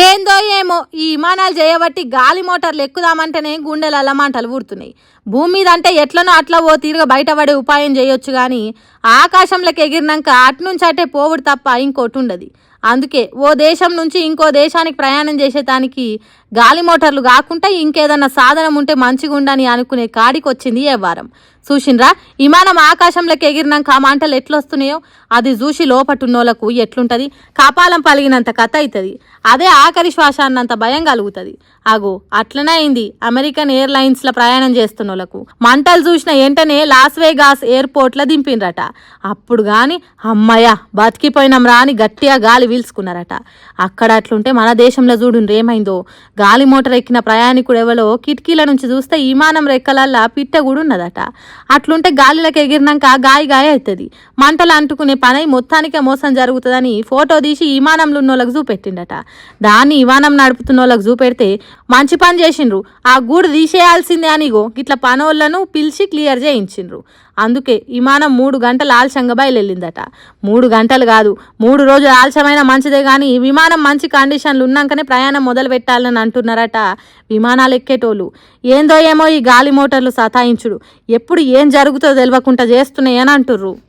ఏందో ఏమో ఈ విమానాలు చేయబట్టి గాలి మోటార్లు ఎక్కుదామంటేనే గుండెలు అల్లమంటలు పుడుతున్నాయి. భూమి మీద అంటే ఎట్లనో అట్లా ఓ తీరుగా బయటపడే ఉపాయం చేయొచ్చు కానీ ఆకాశంలోకి ఎగిరినాక అట్నుంచి అటే పోవుడు తప్ప ఇంకోటి ఉండదు. అందుకే ఓ దేశం నుంచి ఇంకో దేశానికి ప్రయాణం చేసేటానికి గాలి మోటార్లు కాకుండా ఇంకేదన్నా సాధనం ఉంటే మంచిగా ఉండని అనుకునే కాడికి వచ్చింది ఏ వారం. చూసిండ్రా విమానం ఆకాశంలోకి ఎగిరినాక ఆ మంటలు ఎట్లొస్తున్నాయో అది చూసి లోపటున్నోళ్లకు ఎట్లుంటది, కపాలం పలిగినంత కథ అవుతుంది. అదే ఆఖరి శ్వాస అన్నంత భయం కలుగుతుంది. అగో అట్లనే అయింది అమెరికన్ ఎయిర్లైన్స్ లో ప్రయాణం చేస్తున్నోళ్లకు. మంటలు చూసిన వెంటనే లాస్ వేగాస్ ఎయిర్పోర్ట్లో దింపిండ్రట. అప్పుడు గాని అమ్మయ్య బతికిపోయినాం రా అని గట్టిగా గాలి పీల్చుకున్నారట. అక్కడ అట్లుంటే మన దేశంలో చూడుండ్రు ఏమైందో. గాలి మోటార్ ఎక్కిన ప్రయాణికుడు ఎవరో కిటికీల నుంచి చూస్తే విమానం రెక్కలల్లా పిట్ట కూడా ఉన్నదట. అట్లుంటే గాలిలోకి ఎగిరినాక గాయ అవుతుంది, మంటలు అంటుకునే పని మొత్తానికే మోసం జరుగుతుందని ఫోటో తీసి విమానంలో ఉన్న వాళ్ళకి చూపెట్టిండట. దాన్ని విమానం నడుపుతున్న వాళ్ళకి చూపెడితే మంచి పని చేసిండ్రు, ఆ గూడు తీసేయాల్సిందే అనిగో ఇట్లా పనోళ్లను పిలిచి క్లియర్ చేయించిండ్రు. అందుకే విమానం 3 గంటలు ఆలస్యంగా బయలుదేరిందట. 3 గంటలు కాదు 3 రోజులు ఆలస్యమైన మంచిదే కానీ విమానం మంచి కండిషన్లు ఉన్నాకనే ప్రయాణం మొదలు పెట్టాలని అంటున్నారట విమానాలు ఎక్కేటోళ్ళు. ఏందో ఏమో ఈ గాలి మోటార్లు సతాయించుడు ఎప్పుడు ఏం జరుగుతుందో తెలియకుండా చేస్తున్నాయని అంటుర్రు.